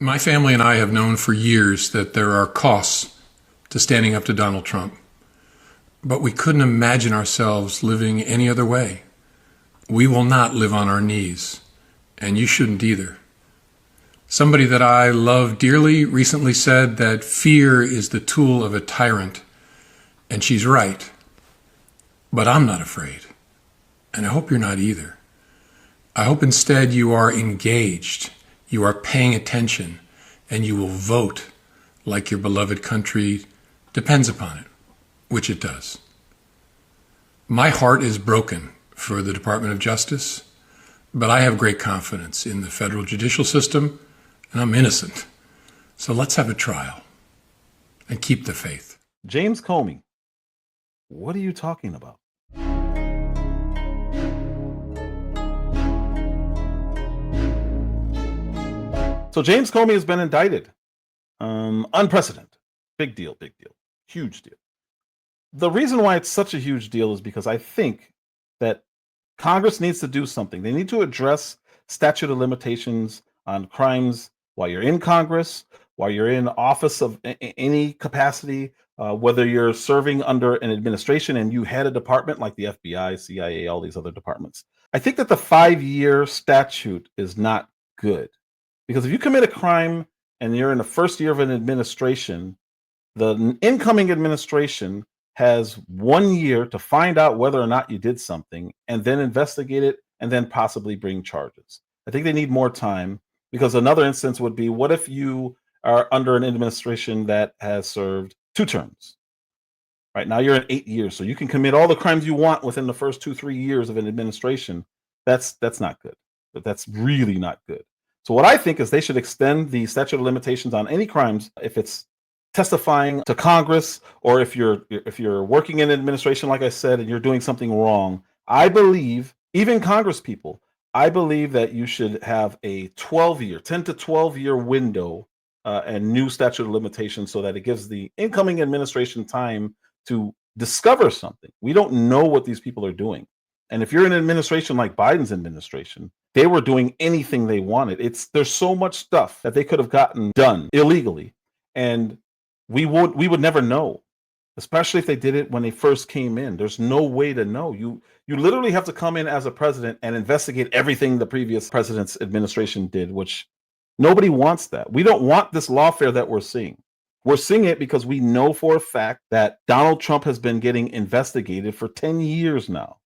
My family and I have known for years that there are costs to standing up to Donald Trump, but we couldn't imagine ourselves living any other way. We will not live on our knees, and you shouldn't either. Somebody that I love dearly recently said that fear is the tool of a tyrant, and she's right. But I'm not afraid, and I hope you're not either. I hope instead you are engaged, you are paying attention, and you will vote like your beloved country depends upon it, which it does. My heart is broken for the Department of Justice, but I have great confidence in the federal judicial system, and I'm innocent. So let's have a trial and keep the faith. James Comey, what are you talking about? So James Comey has been indicted. Unprecedented. Big deal, huge deal. The reason why it's such a huge deal is because I think that Congress needs to do something. They need to address statute of limitations on crimes while you're in Congress, while you're in office of any capacity, whether you're serving under an administration and you had a department like the FBI, CIA, all these other departments. I think that the 5-year statute is not good. Because if you commit a crime and you're in the first year of an administration, the incoming administration has 1 year to find out whether or not you did something and then investigate it and then possibly bring charges. I think they need more time, because another instance would be, what if you are under an administration that has served 2 terms? Right now you're in 8 years, so you can commit all the crimes you want within the first 2-3 years of an administration. That's not good. But that's really not good. So what I think is they should extend the statute of limitations on any crimes if it's testifying to Congress, or if you're working in administration, like I said, and you're doing something wrong. I believe, even Congress people, I believe that you should have a 10 to 12-year window and new statute of limitations, so that it gives the incoming administration time to discover something. We don't know what these people are doing. And if you're in an administration like Biden's administration, they were doing anything they wanted. There's so much stuff that they could have gotten done illegally, and we would never know, especially if they did it when they first came in. There's no way to know. You literally have to come in as a president and investigate everything the previous president's administration did, which nobody wants that. We don't want this lawfare that we're seeing. We're seeing it because we know for a fact that Donald Trump has been getting investigated for 10 years now.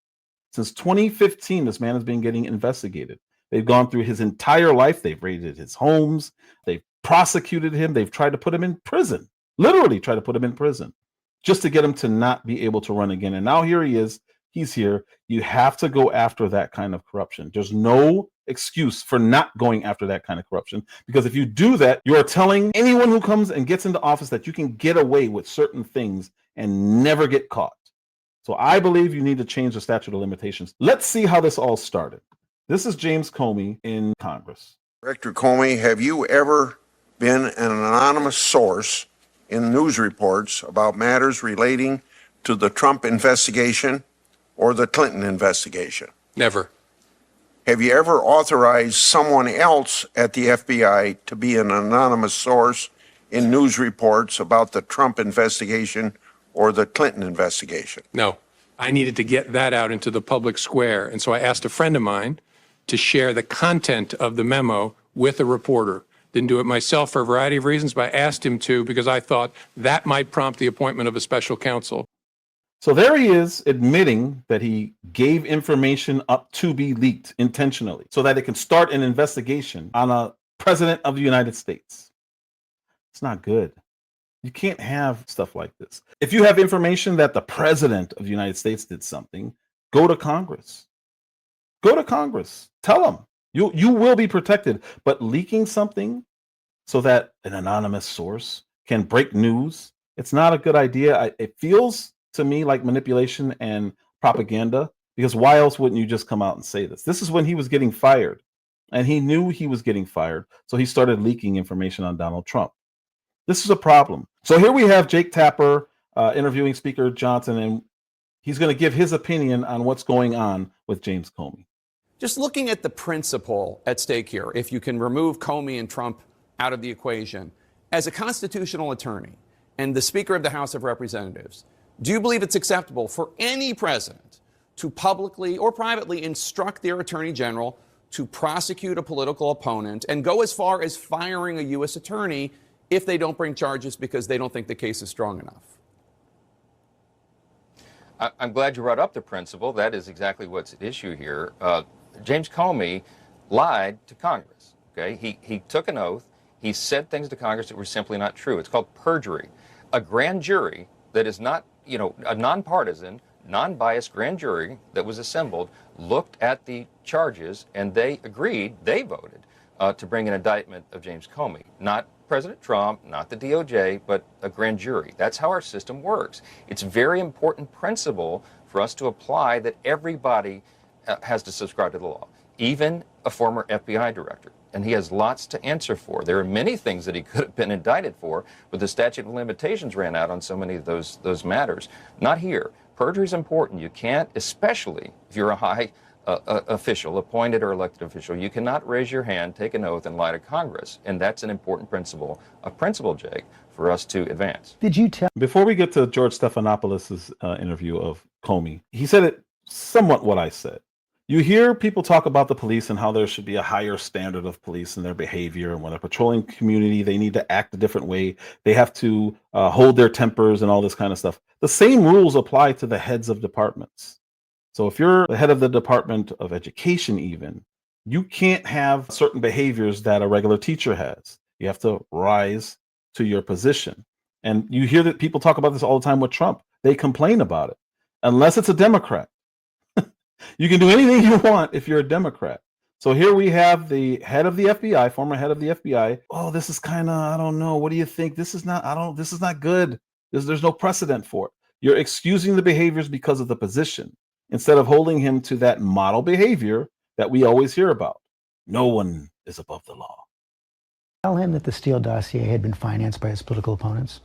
Since 2015, this man has been getting investigated. They've gone through his entire life. They've raided his homes. They've prosecuted him. They've tried to put him in prison, literally tried to put him in prison, just to get him to not be able to run again. And now here he is. He's here. You have to go after that kind of corruption. There's no excuse for not going after that kind of corruption, because if you do that, you are telling anyone who comes and gets into office that you can get away with certain things and never get caught. So I believe you need to change the statute of limitations. Let's see how this all started. This is James Comey in Congress. Director Comey, have you ever been an anonymous source in news reports about matters relating to the Trump investigation or the Clinton investigation? Never. Have you ever authorized someone else at the FBI to be an anonymous source in news reports about the Trump investigation or the Clinton investigation? No. I needed to get that out into the public square, and so I asked a friend of mine to share the content of the memo with a reporter. Didn't do it myself for a variety of reasons, but I asked him to because I thought that might prompt the appointment of a special counsel. So there he is, admitting that he gave information up to be leaked intentionally so that it can start an investigation on a president of the United States. It's not good. You can't have stuff like this. If you have information that the president of the United States did something, go to Congress. Go to Congress. Tell them. You will be protected. But leaking something so that an anonymous source can break news, it's not a good idea. It feels to me like manipulation and propaganda, because why else wouldn't you just come out and say this? This is when he was getting fired, and he knew he was getting fired, so he started leaking information on Donald Trump. This is a problem. So here we have Jake Tapper interviewing Speaker Johnson, and he's going to give his opinion on what's going on with James Comey. Just looking at the principle at stake here, if you can remove Comey and Trump out of the equation. As a constitutional attorney and the Speaker of the House of Representatives, do you believe it's acceptable for any president to publicly or privately instruct their attorney general to prosecute a political opponent and go as far as firing a U.S. attorney if they don't bring charges because they don't think the case is strong enough? I'm glad you brought up the principle. That is exactly what's at issue here. James Comey lied to Congress. Okay, he took an oath. He said things to Congress that were simply not true. It's called perjury. A grand jury that is not, a nonpartisan, non-biased grand jury that was assembled looked at the charges and they agreed, they voted to bring an indictment of James Comey. Not President Trump, not the DOJ, but a grand jury. That's how our system works. It's a very important principle for us to apply that everybody has to subscribe to the law, even a former FBI director. And he has lots to answer for. There are many things that he could have been indicted for, but the statute of limitations ran out on so many of those matters. Not here. Perjury is important. You can't, especially if you're a high official, appointed or elected official, you cannot raise your hand, take an oath, and lie to Congress. And that's an important principle, Jake, for us to advance. Did you tell? Before we get to George Stephanopoulos' interview of Comey, he said it somewhat what I said. You hear people talk about the police and how there should be a higher standard of police and their behavior. And when they're patrolling community, they need to act a different way. They have to hold their tempers and all this kind of stuff. The same rules apply to the heads of departments. So if you're the head of the Department of Education even, you can't have certain behaviors that a regular teacher has. You have to rise to your position. And you hear that people talk about this all the time with Trump. They complain about it. Unless it's a Democrat. You can do anything you want if you're a Democrat. So here we have the head of the FBI, former head of the FBI. Oh, this is kind of, I don't know. What do you think? This is not good. There's no precedent for it. You're excusing the behaviors because of the position instead of holding him to that model behavior that we always hear about. No one is above the law. Tell him that the Steele dossier had been financed by his political opponents?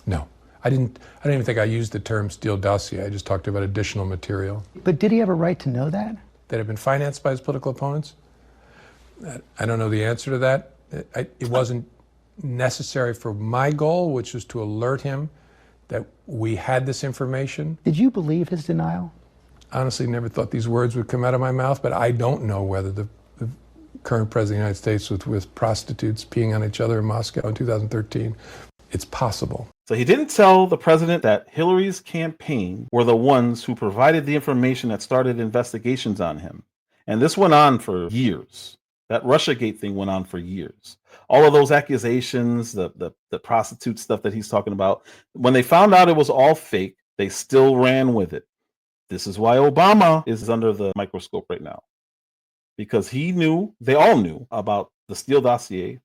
No. I don't even think I used the term Steele dossier. I just talked about additional material. But did he have a right to know that? That had been financed by his political opponents? I don't know the answer to that. It wasn't necessary for my goal, which was to alert him that we had this information. Did you believe his denial? Honestly, never thought these words would come out of my mouth, but I don't know whether the current president of the United States was with prostitutes peeing on each other in Moscow in 2013. It's possible. So he didn't tell the president that Hillary's campaign were the ones who provided the information that started investigations on him. And this went on for years. That Russiagate thing went on for years. All of those accusations, the prostitute stuff that he's talking about, when they found out it was all fake, they still ran with it. This is why Obama is under the microscope right now. Because they all knew about the Steele dossier.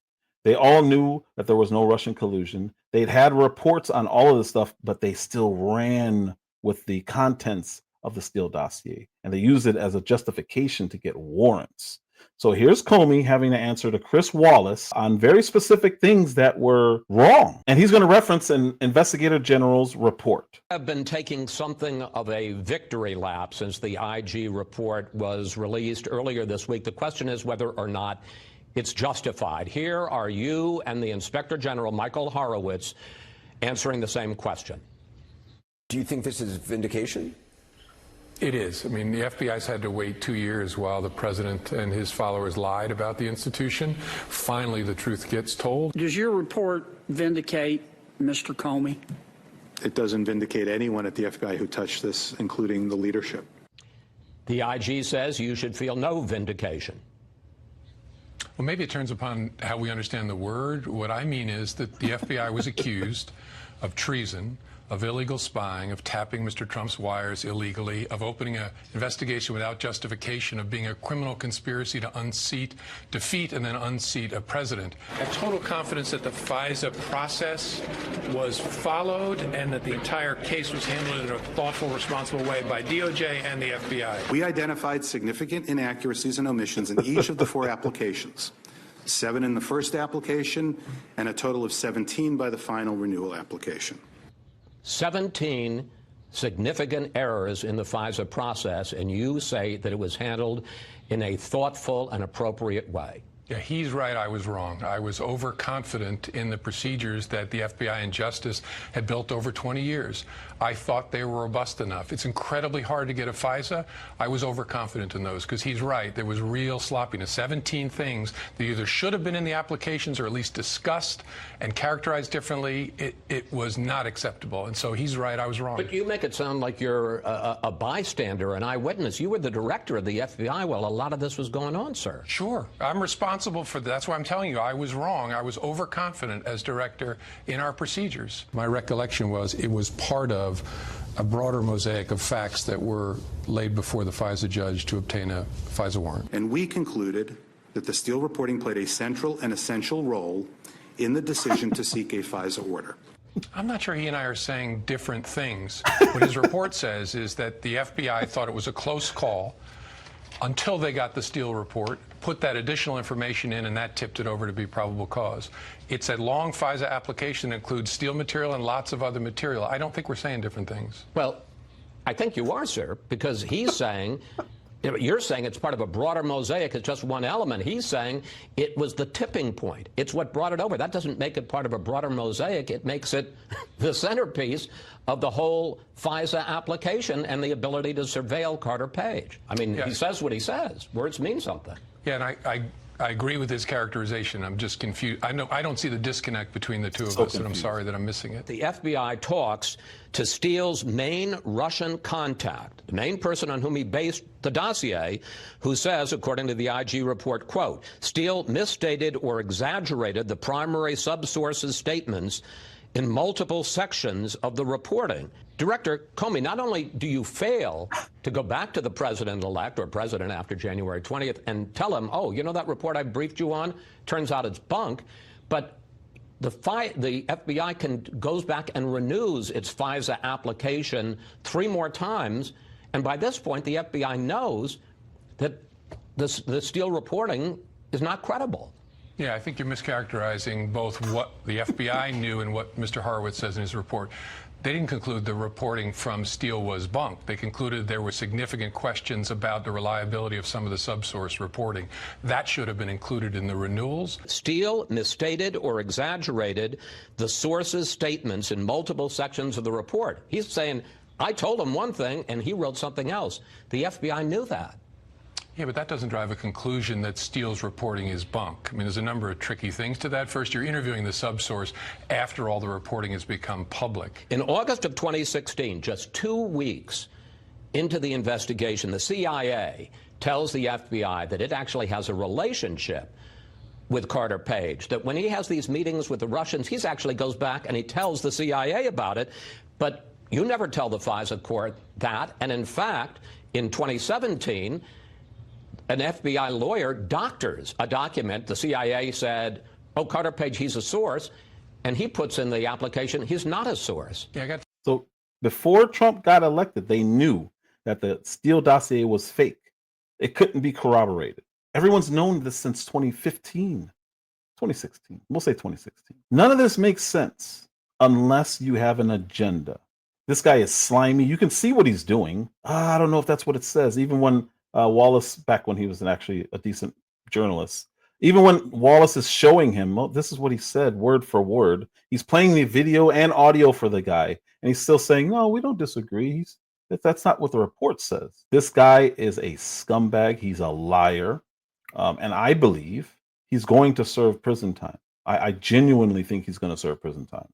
They all knew that there was no Russian collusion. They'd had reports on all of this stuff, but they still ran with the contents of the Steele dossier. And they used it as a justification to get warrants. So here's Comey having to answer to Chris Wallace on very specific things that were wrong. And he's going to reference an investigator general's report. Have been taking something of a victory lap since the IG report was released earlier this week. The question is whether or not it's justified. Here are you and the Inspector General, Michael Horowitz, answering the same question. Do you think this is vindication? It is. I mean, the FBI's had to wait 2 years while the president and his followers lied about the institution. Finally, the truth gets told. Does your report vindicate Mr. Comey? It doesn't vindicate anyone at the FBI who touched this, including the leadership. The IG says you should feel no vindication. Well, maybe it turns upon how we understand the word. What I mean is that the FBI was accused of treason, of illegal spying, of tapping Mr. Trump's wires illegally, of opening an investigation without justification, of being a criminal conspiracy to defeat and then unseat a president. I have total confidence that the FISA process was followed and that the entire case was handled in a thoughtful, responsible way by DOJ and the FBI. We identified significant inaccuracies and omissions in each of the 4 applications. 7 in the first application and a total of 17 by the final renewal application. 17 significant errors in the FISA process, and you say that it was handled in a thoughtful and appropriate way. Yeah, he's right. I was wrong. I was overconfident in the procedures that the FBI and Justice had built over 20 years. I thought they were robust enough. It's incredibly hard to get a FISA. I was overconfident in those because he's right. There was real sloppiness. 17 things that either should have been in the applications or at least discussed and characterized differently. It was not acceptable. And so he's right. I was wrong. But you make it sound like you're a bystander, an eyewitness. You were the director of the FBI while a lot of this was going on, sir. Sure. I'm responsible for that. That's why I'm telling you I was wrong. I was overconfident as director in our procedures. My recollection was it was part of a broader mosaic of facts that were laid before the FISA judge to obtain a FISA warrant. And we concluded that the Steele reporting played a central and essential role in the decision to seek a FISA order. I'm not sure he and I are saying different things. What his report says is that the FBI thought it was a close call until they got the Steele report, put that additional information in, and that tipped it over to be probable cause. It's a long FISA application that includes Steele material and lots of other material. I don't think we're saying different things. Well, I think you are, sir, because he's saying, you're saying it's part of a broader mosaic. It's just one element. He's saying it was the tipping point. It's what brought it over. That doesn't make it part of a broader mosaic. It makes it the centerpiece of the whole FISA application and the ability to surveil Carter Page. I mean, He says what he says. Words mean something. Yeah, and I agree with his characterization. I'm just confused. I don't see the disconnect between the two of us, and I'm sorry that I'm missing it. The FBI talks to Steele's main Russian contact, the main person on whom he based the dossier, who says, according to the IG report, quote, Steele misstated or exaggerated the primary subsource's statements in multiple sections of the reporting. Director Comey, not only do you fail to go back to the president-elect or president after January 20th and tell him, oh, you know that report I briefed you on? Turns out it's bunk. But the FBI goes back and renews its FISA application 3 more times. And by this point, the FBI knows that the Steele reporting is not credible. Yeah, I think you're mischaracterizing both what the FBI knew and what Mr. Horowitz says in his report. They didn't conclude the reporting from Steele was bunk. They concluded there were significant questions about the reliability of some of the subsource reporting. That should have been included in the renewals. Steele misstated or exaggerated the source's statements in multiple sections of the report. He's saying, I told him one thing and he wrote something else. The FBI knew that. Yeah, but that doesn't drive a conclusion that Steele's reporting is bunk. I mean, there's a number of tricky things to that. First, you're interviewing the subsource after all the reporting has become public. In August of 2016, just 2 weeks into the investigation, the CIA tells the FBI that it actually has a relationship with Carter Page, that when he has these meetings with the Russians, he actually goes back and he tells the CIA about it. But you never tell the FISA court that. And in fact, in 2017, an FBI lawyer doctors a document. The CIA said, oh, Carter Page, he's a source. And he puts in the application, he's not a source. Yeah, So before Trump got elected, they knew that the Steele dossier was fake. It couldn't be corroborated. Everyone's known this since 2016. We'll say 2016. None of this makes sense unless you have an agenda. This guy is slimy. You can see what he's doing. I don't know if that's what it says. Even when Wallace, back when he was actually a decent journalist, even when Wallace is showing him, well, this is what he said word for word. He's playing the video and audio for the guy, and he's still saying, no, we don't disagree. That's not what the report says. This guy is a scumbag. He's a liar. And I believe he's going to serve prison time. I genuinely think he's going to serve prison time.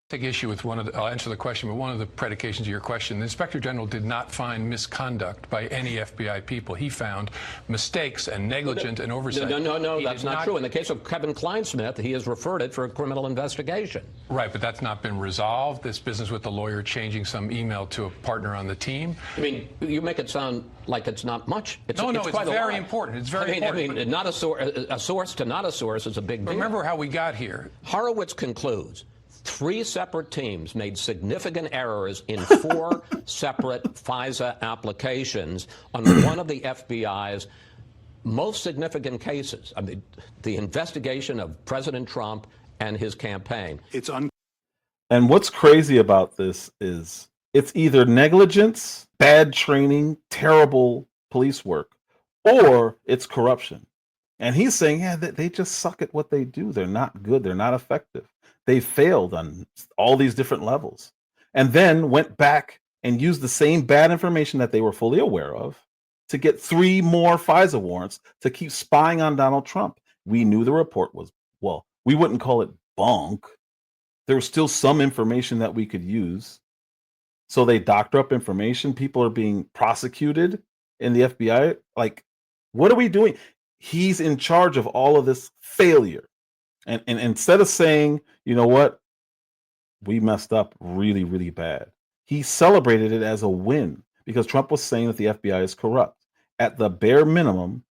Take issue with I'll answer the question, but one of the predications of your question, the Inspector General did not find misconduct by any FBI people. He found mistakes and negligence and oversight. No, that's not true. In the case of Kevin Kleinsmith, he has referred it for a criminal investigation. Right, but that's not been resolved. This business with the lawyer changing some email to a partner on the team. I mean, you make it sound like it's not much. It's very important. It's very important. I mean, not a source to not a source is a big deal. Remember how we got here. Horowitz concludes 3 separate teams made significant errors in 4 separate FISA applications on one of the FBI's most significant cases. I mean, the investigation of President Trump and his campaign. And what's crazy about this is it's either negligence, bad training, terrible police work, or it's corruption. And he's saying, yeah, they just suck at what they do. They're not good. They're not effective. They failed on all these different levels. And then went back and used the same bad information that they were fully aware of to get 3 more FISA warrants to keep spying on Donald Trump. We knew the report was, well, we wouldn't call it bunk. There was still some information that we could use. So they doctor up information. People are being prosecuted in the FBI. Like, what are we doing? He's in charge of all of this failure. And instead of saying, you know what, we messed up really, really bad, he celebrated it as a win because Trump was saying that the FBI is corrupt. At the bare minimum,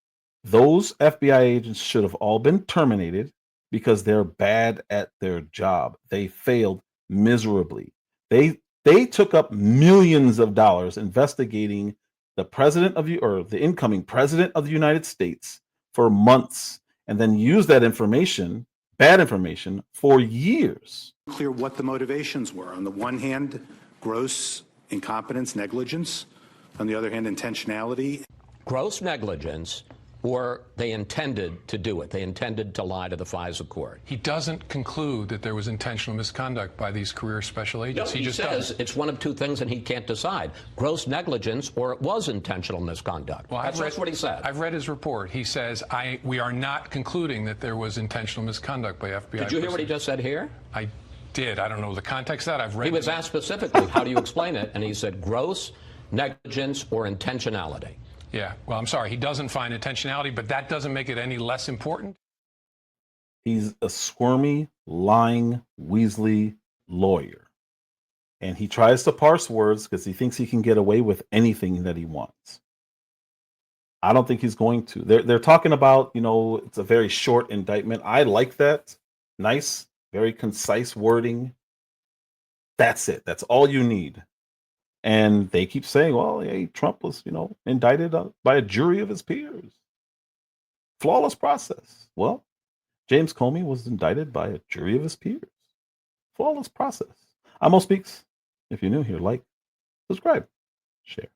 those FBI agents should have all been terminated because they're bad at their job. They failed miserably. They took up millions of dollars investigating the president of the incoming president of the United States for months, and then used that information, bad information, for years. Clear what the motivations were. On the one hand, gross incompetence, negligence. On the other hand, intentionality. Gross negligence, or they intended to do it. They intended to lie to the FISA court. He doesn't conclude that there was intentional misconduct by these career special agents. No, he just says it's one of two things and he can't decide. Gross negligence or it was intentional misconduct. Well, that's what he said. I've read his report. He says, we are not concluding that there was intentional misconduct by FBI. Did you hear what he just said here? I did. I don't know the context of that. I've read. He was asked specifically, how do you explain it? And he said gross negligence or intentionality. Yeah, well, I'm sorry. He doesn't find intentionality, but that doesn't make it any less important. He's a squirmy, lying, Weasley lawyer. And he tries to parse words because he thinks he can get away with anything that he wants. I don't think he's going to. They're talking about, it's a very short indictment. I like that. Nice, very concise wording. That's it. That's all you need. And they keep saying, well, hey, Trump was, indicted by a jury of his peers. Flawless process. Well, James Comey was indicted by a jury of his peers. Flawless process. I'm Mo Speaks. If you're new here, like, subscribe, share.